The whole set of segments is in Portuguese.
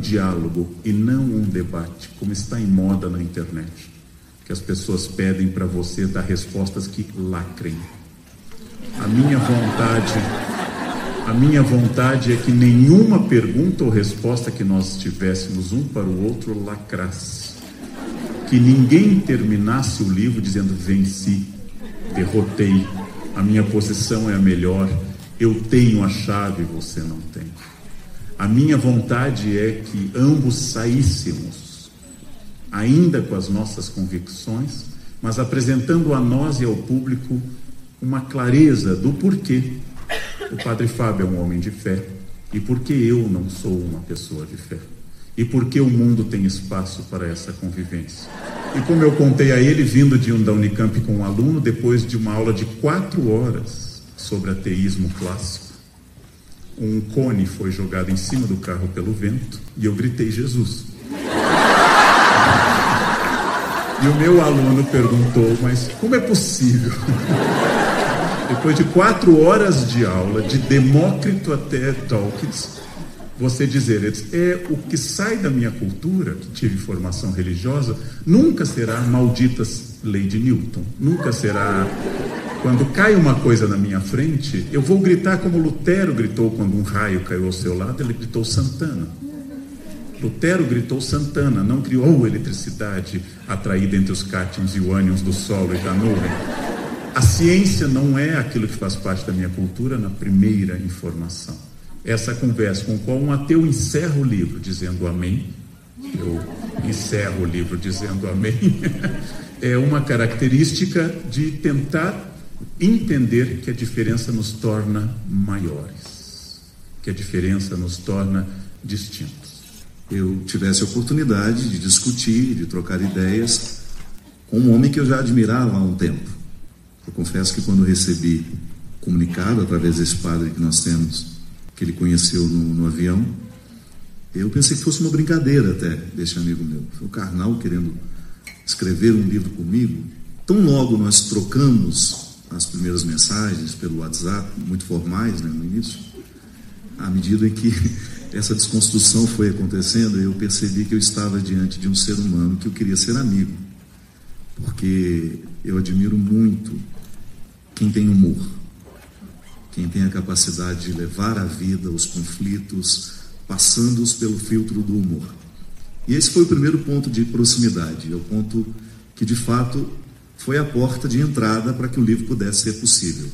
diálogo e não um debate, como está em moda na internet, que as pessoas pedem para você dar respostas que lacrem. A minha vontade é que nenhuma pergunta ou resposta que nós tivéssemos um para o outro lacrasse. Que ninguém terminasse o livro dizendo: venci, derrotei, a minha posição é a melhor, eu tenho a chave, você não tem. A minha vontade é que ambos saíssemos, ainda com as nossas convicções, mas apresentando a nós e ao público uma clareza do porquê o Padre Fábio é um homem de fé e porque eu não sou uma pessoa de fé. E porque o mundo tem espaço para essa convivência. E como eu contei a ele, vindo da Unicamp com um aluno, depois de uma aula de 4 horas sobre ateísmo clássico, um cone foi jogado em cima do carro pelo vento e eu gritei: Jesus. E o meu aluno perguntou: mas como é possível? Depois de 4 horas de aula, de Demócrito até Dawkins, você dizer: o que sai da minha cultura, que tive formação religiosa, nunca será malditas lei de Newton, nunca será, quando cai uma coisa na minha frente, eu vou gritar como Lutero gritou quando um raio caiu ao seu lado, ele gritou Santana. Lutero gritou Santana, não criou eletricidade atraída entre os cátions e os ânions do solo e da nuvem. A ciência não é aquilo que faz parte da minha cultura na primeira informação. Essa conversa com qual um ateu encerra o livro dizendo amém, eu encerro o livro dizendo amém, é uma característica de tentar entender que a diferença nos torna maiores, que a diferença nos torna distintos. Eu tivesse a oportunidade de discutir, de trocar ideias com um homem que eu já admirava há um tempo. Eu confesso que quando recebi comunicado através desse padre que nós temos, que ele conheceu no avião, eu pensei que fosse uma brincadeira até desse amigo meu. Foi o Karnal querendo escrever um livro comigo. Tão logo nós trocamos as primeiras mensagens pelo WhatsApp, muito formais, né, no início, à medida em que essa desconstrução foi acontecendo, eu percebi que eu estava diante de um ser humano que eu queria ser amigo, porque eu admiro muito quem tem humor, quem tem a capacidade de levar a vida, os conflitos, passando-os pelo filtro do humor. E esse foi o primeiro ponto de proximidade, é o ponto que de fato foi a porta de entrada para que o livro pudesse ser possível.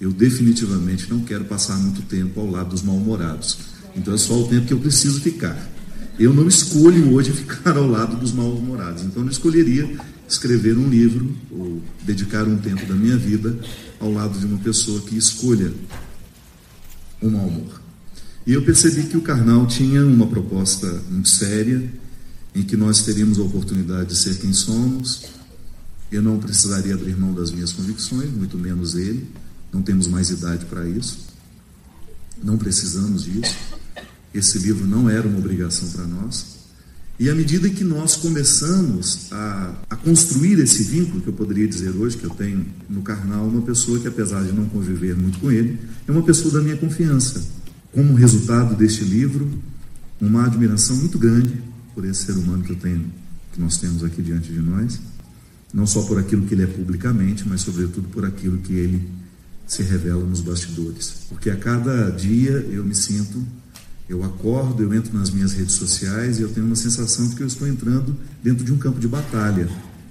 Eu definitivamente não quero passar muito tempo ao lado dos mal-humorados, então é só o tempo que eu preciso ficar. Eu não escolho hoje ficar ao lado dos mal-humorados, então eu não escolheria escrever um livro ou dedicar um tempo da minha vida ao lado de uma pessoa que escolha o mau humor. E eu percebi que o Karnal tinha uma proposta muito séria, em que nós teríamos a oportunidade de ser quem somos. Eu não precisaria abrir mão das minhas convicções, muito menos ele. Não temos mais idade para isso. Não precisamos disso. Esse livro não era uma obrigação para nós. E à medida que nós começamos a construir esse vínculo, que eu poderia dizer hoje que eu tenho no Karnal, uma pessoa que, apesar de não conviver muito com ele, é uma pessoa da minha confiança. Como resultado deste livro, uma admiração muito grande por esse ser humano que nós temos aqui diante de nós, não só por aquilo que ele é publicamente, mas sobretudo por aquilo que ele se revela nos bastidores. Porque a cada dia eu acordo, eu entro nas minhas redes sociais e eu tenho uma sensação de que eu estou entrando dentro de um campo de batalha,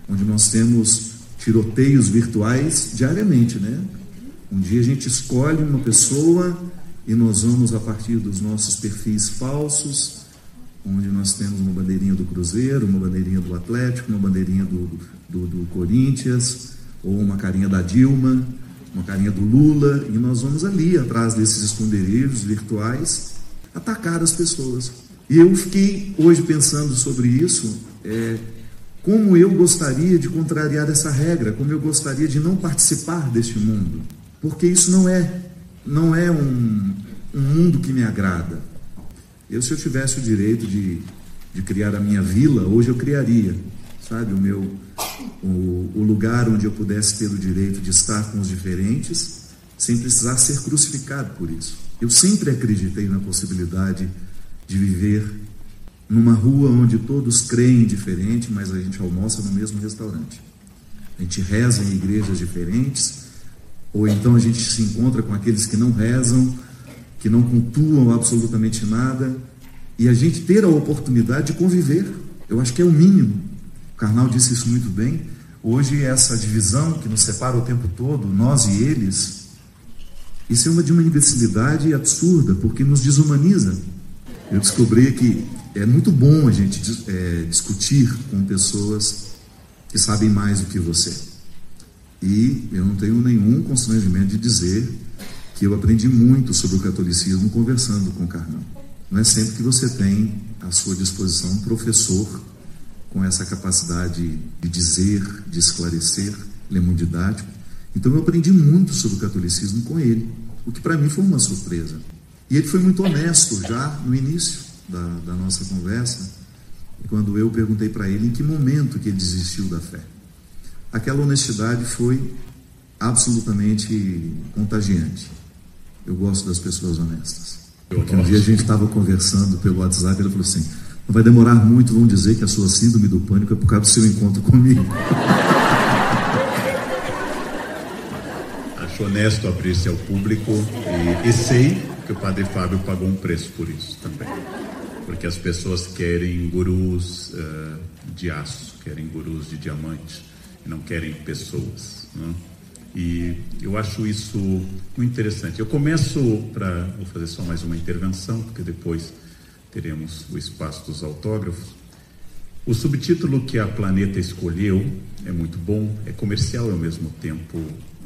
onde nós temos tiroteios virtuais diariamente, né? Um dia a gente escolhe uma pessoa e nós vamos a partir dos nossos perfis falsos, onde nós temos uma bandeirinha do Cruzeiro, uma bandeirinha do Atlético, uma bandeirinha do Corinthians, ou uma carinha da Dilma, uma carinha do Lula, e nós vamos ali, atrás desses esconderijos virtuais, atacar as pessoas. E eu fiquei hoje pensando sobre isso, como eu gostaria de contrariar essa regra, como eu gostaria de não participar deste mundo, porque isso não é um mundo que me agrada. Se eu tivesse o direito de criar a minha vila, hoje eu criaria, sabe, o lugar onde eu pudesse ter o direito de estar com os diferentes, sem precisar ser crucificado por isso. Eu sempre acreditei na possibilidade de viver numa rua onde todos creem diferente, mas a gente almoça no mesmo restaurante. A gente reza em igrejas diferentes, ou então a gente se encontra com aqueles que não rezam, que não cultuam absolutamente nada, e a gente ter a oportunidade de conviver. Eu acho que é o mínimo. O Karnal disse isso muito bem. Hoje essa divisão que nos separa o tempo todo, nós e eles, isso é de uma imbecilidade absurda, porque nos desumaniza. Eu descobri que é muito bom a gente discutir com pessoas que sabem mais do que você. E eu não tenho nenhum constrangimento de dizer que eu aprendi muito sobre o catolicismo conversando com o Karnal. Não é sempre que você tem à sua disposição um professor com essa capacidade de dizer, de esclarecer. Ele é muito didático. Então eu aprendi muito sobre o catolicismo com ele, o que para mim foi uma surpresa. E ele foi muito honesto já no início da nossa conversa, quando eu perguntei para ele em que momento que ele desistiu da fé. Aquela honestidade foi absolutamente contagiante. Eu gosto das pessoas honestas. Porque um dia a gente estava conversando pelo WhatsApp e ele falou assim: não vai demorar muito, vão dizer que a sua síndrome do pânico é por causa do seu encontro comigo. Acho honesto abrir-se ao público e sei que o Padre Fábio pagou um preço por isso também. Porque as pessoas querem gurus de aço, querem gurus de diamante, e não querem pessoas, né? E eu acho isso muito interessante. Eu começo vou fazer só mais uma intervenção, porque depois teremos o espaço dos autógrafos. O subtítulo que a Planeta escolheu é muito bom, é comercial e ao mesmo tempo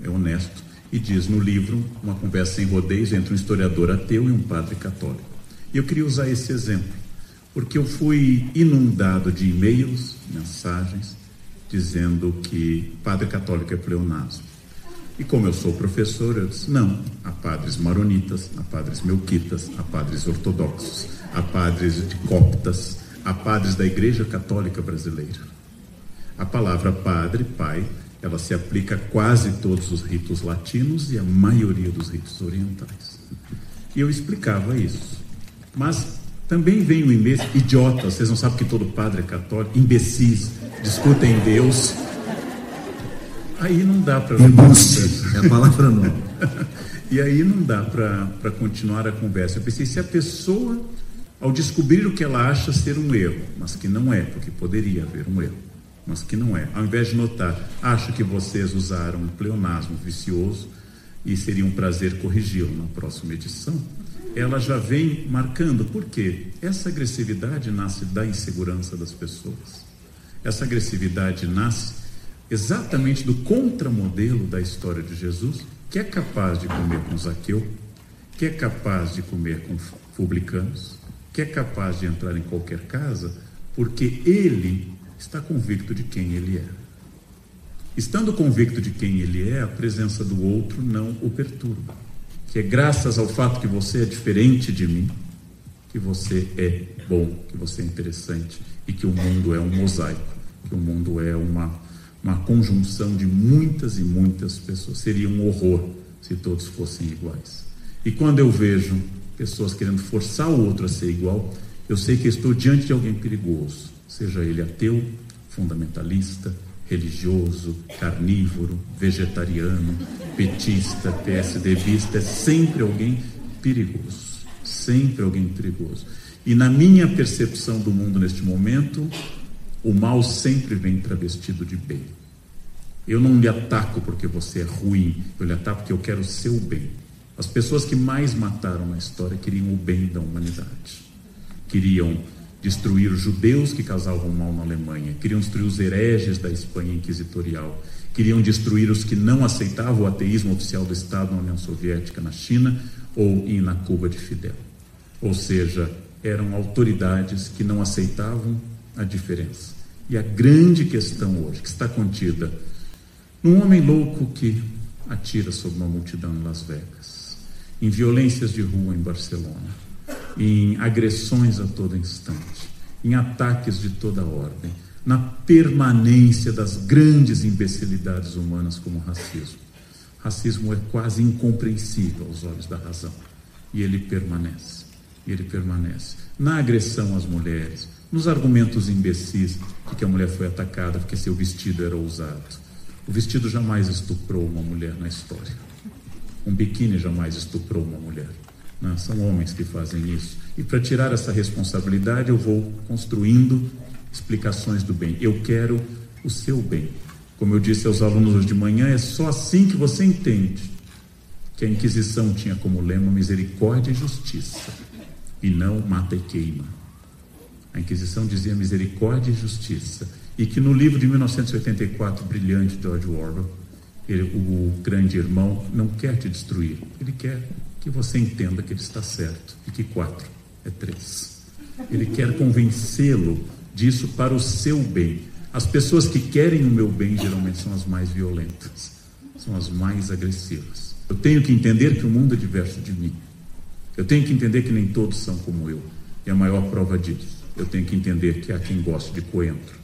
é honesto, e diz no livro: uma conversa sem rodeios entre um historiador ateu e um padre católico. E eu queria usar esse exemplo, porque eu fui inundado de e-mails, mensagens, dizendo que padre católico é pleonasmo. E como eu sou professor, eu disse: não, há padres maronitas, há padres melquitas, há padres ortodoxos, há padres de coptas, há padres da Igreja Católica Brasileira. A palavra padre, pai, ela se aplica a quase todos os ritos latinos e a maioria dos ritos orientais. E eu explicava isso. Mas também vem o e-mail: idiotas, vocês não sabem que todo padre é católico, imbecis, discutem Deus. Aí não dá para... É a palavra não. E aí não dá para continuar a conversa. Eu pensei, se a pessoa, ao descobrir o que ela acha ser um erro, mas que não é, porque poderia haver um erro, mas que não é, ao invés de notar: acho que vocês usaram um pleonasmo vicioso e seria um prazer corrigi-lo na próxima edição, ela já vem marcando. Por quê? Essa agressividade nasce da insegurança das pessoas. Essa agressividade nasce exatamente do contramodelo da história de Jesus, que é capaz de comer com Zaqueu, que é capaz de comer com publicanos, que é capaz de entrar em qualquer casa, porque ele está convicto de quem ele é. Estando convicto de quem ele é, a presença do outro não o perturba. Que é graças ao fato que você é diferente de mim, que você é bom, que você é interessante, e que o mundo é um mosaico, que o mundo é uma conjunção de muitas e muitas pessoas. Seria um horror se todos fossem iguais. E quando eu vejo pessoas querendo forçar o outro a ser igual, eu sei que estou diante de alguém perigoso, seja ele ateu, fundamentalista, religioso, carnívoro, vegetariano, petista, PSDBista. É sempre alguém perigoso, sempre alguém perigoso. E na minha percepção do mundo neste momento, o mal sempre vem travestido de bem. Eu não lhe ataco porque você é ruim, eu lhe ataco porque eu quero o seu bem. As pessoas que mais mataram na história queriam o bem da humanidade. Queriam destruir os judeus que causavam mal na Alemanha, queriam destruir os hereges da Espanha inquisitorial, queriam destruir os que não aceitavam o ateísmo oficial do Estado na União Soviética, na China ou na Cuba de Fidel. Ou seja, eram autoridades que não aceitavam a diferença. E a grande questão hoje, que está contida num homem louco que atira sobre uma multidão em Las Vegas, em violências de rua em Barcelona, em agressões a todo instante, em ataques de toda ordem, na permanência das grandes imbecilidades humanas como o racismo. Racismo é quase incompreensível aos olhos da razão, e ele permanece, na agressão às mulheres, nos argumentos imbecis de que a mulher foi atacada porque seu vestido era ousado. O vestido jamais estuprou uma mulher na história. Um biquíni jamais estuprou uma mulher. Não, são homens que fazem isso. E para tirar essa responsabilidade, eu vou construindo explicações do bem. Eu quero o seu bem. Como eu disse aos alunos hoje de manhã, é só assim que você entende que a Inquisição tinha como lema misericórdia e justiça, e não mata e queima. A Inquisição dizia misericórdia e justiça, e que no livro de 1984, brilhante, de George Orwell, o grande irmão não quer te destruir, ele quer que você entenda que ele está certo, e que 4 é 3. Ele quer convencê-lo disso para o seu bem. As pessoas que querem o meu bem geralmente são as mais violentas, são as mais agressivas. Eu tenho que entender que o mundo é diverso de mim. Eu tenho que entender que nem todos são como eu. E a maior prova disso, eu tenho que entender que há quem goste de coentro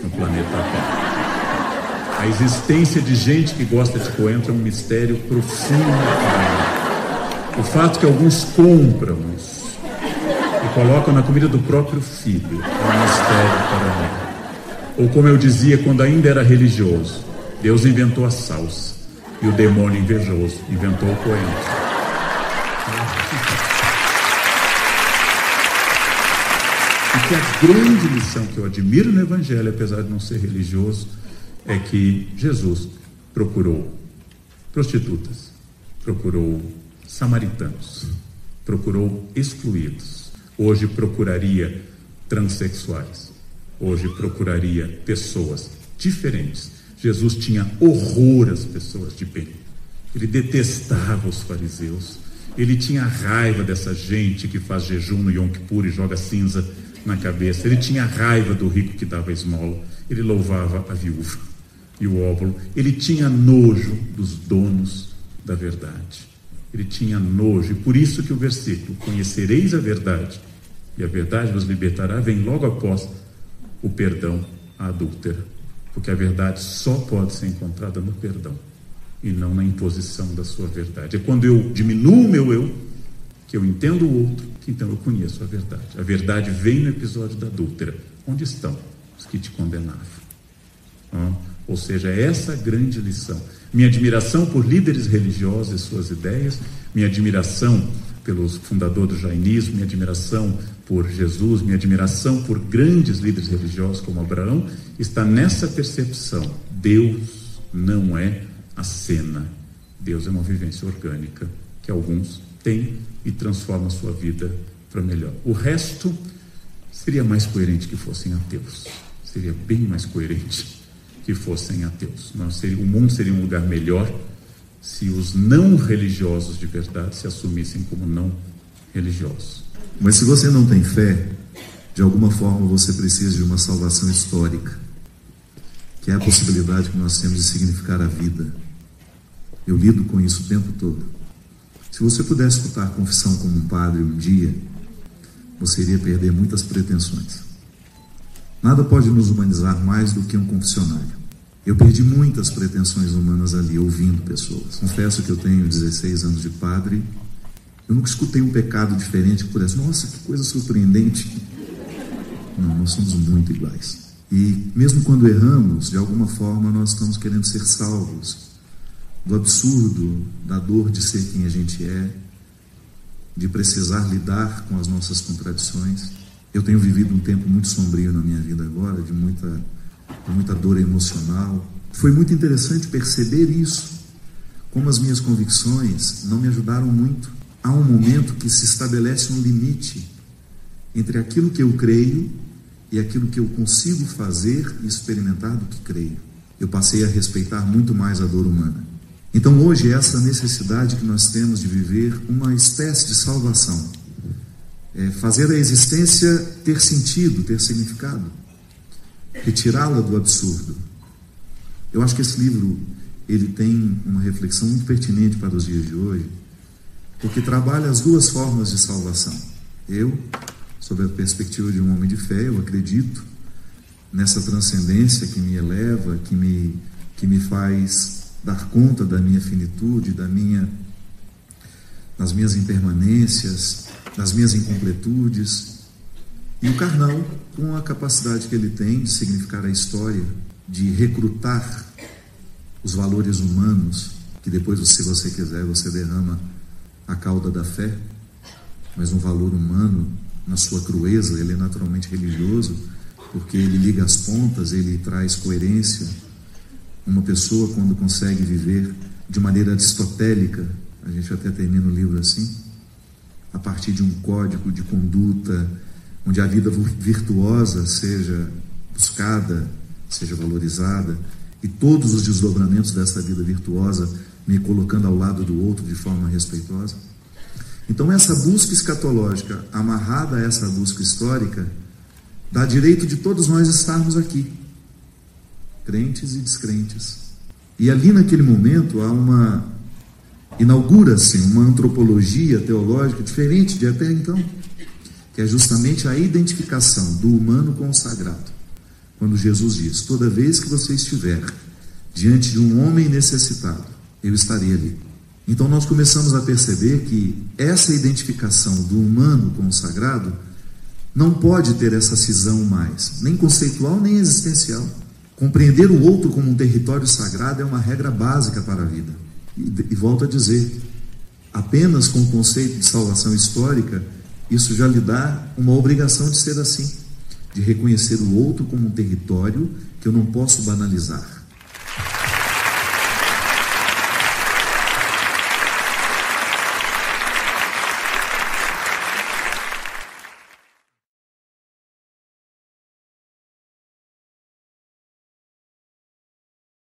no planeta Terra. A existência de gente que gosta de coentro é um mistério profundo para mim. O fato que alguns compram isso e colocam na comida do próprio filho é um mistério para mim. Ou como eu dizia quando ainda era religioso, Deus inventou a salsa e o demônio invejoso inventou o coentro. E que a grande lição que eu admiro no Evangelho, apesar de não ser religioso, é que Jesus procurou prostitutas, procurou samaritanos, procurou excluídos. Hoje procuraria transexuais. Hoje procuraria pessoas diferentes. Jesus tinha horror às pessoas de bem. Ele detestava os fariseus. Ele tinha raiva dessa gente que faz jejum no Yom Kippur e joga cinza na cabeça. Ele tinha raiva do rico que dava esmola. Ele louvava a viúva e o óvulo. Ele tinha nojo dos donos da verdade. Ele tinha nojo. E por isso que o versículo, conhecereis a verdade, e a verdade vos libertará, vem logo após o perdão à adúltera, porque a verdade só pode ser encontrada no perdão e não na imposição da sua verdade. É quando eu diminuo o meu eu, que eu entendo o outro, que então eu conheço a verdade. A verdade vem no episódio da adúltera. Onde estão os que te condenavam? Ou seja, essa grande lição. Minha admiração por líderes religiosos e suas ideias, minha admiração pelos fundadores do jainismo, minha admiração por Jesus, minha admiração por grandes líderes religiosos como Abraão, está nessa percepção. Deus não é a cena. Deus é uma vivência orgânica que alguns têm e transformam a sua vida para melhor. O resto seria mais coerente que fossem ateus. Seria bem mais coerente que fossem ateus. O mundo seria um lugar melhor se os não religiosos de verdade se assumissem como não religiosos. Mas se você não tem fé, de alguma forma você precisa de uma salvação histórica, que é a possibilidade que nós temos de significar a vida. Eu lido com isso o tempo todo. Se você pudesse escutar a confissão como um padre um dia, você iria perder muitas pretensões. Nada pode nos humanizar mais do que um confessionário. Eu perdi muitas pretensões humanas ali, ouvindo pessoas. Confesso que eu tenho 16 anos de padre. Eu nunca escutei um pecado diferente que pudesse, nossa, que coisa surpreendente. Não, nós somos muito iguais. E mesmo quando erramos, de alguma forma nós estamos querendo ser salvos do absurdo, da dor de ser quem a gente é, de precisar lidar com as nossas contradições. Eu tenho vivido um tempo muito sombrio na minha vida agora, de muita dor emocional. Foi muito interessante perceber isso, como as minhas convicções não me ajudaram muito. Há um momento que se estabelece um limite entre aquilo que eu creio e aquilo que eu consigo fazer e experimentar do que creio. Eu passei a respeitar muito mais a dor humana. Então hoje essa necessidade que nós temos de viver uma espécie de salvação, fazer a existência ter sentido, ter significado, retirá-la do absurdo. Eu acho que esse livro ele tem uma reflexão muito pertinente para os dias de hoje, porque trabalha as duas formas de salvação. Eu, sob a perspectiva de um homem de fé, eu acredito nessa transcendência que me eleva, que me faz dar conta da minha finitude, das minhas impermanências, das minhas incompletudes, E o carnal, com a capacidade que ele tem de significar a história, de recrutar os valores humanos, que depois, se você quiser, você derrama a cauda da fé, mas um valor humano, na sua crueza, ele é naturalmente religioso, porque ele liga as pontas, ele traz coerência. Uma pessoa, quando consegue viver de maneira aristotélica, a gente até termina o livro assim, a partir de um código de conduta, onde a vida virtuosa seja buscada, seja valorizada, e todos os desdobramentos dessa vida virtuosa me colocando ao lado do outro de forma respeitosa. Então essa busca escatológica, amarrada a essa busca histórica, dá direito de todos nós estarmos aqui, crentes e descrentes. E ali naquele momento inaugura-se uma antropologia teológica diferente de até então, que é justamente a identificação do humano com o sagrado. Quando Jesus diz: toda vez que você estiver diante de um homem necessitado, eu estarei ali. Então nós começamos a perceber que essa identificação do humano com o sagrado não pode ter essa cisão mais, nem conceitual nem existencial. Compreender o outro como um território sagrado é uma regra básica para a vida. E volto a dizer, apenas com o conceito de salvação histórica, isso já lhe dá uma obrigação de ser assim, de reconhecer o outro como um território que eu não posso banalizar.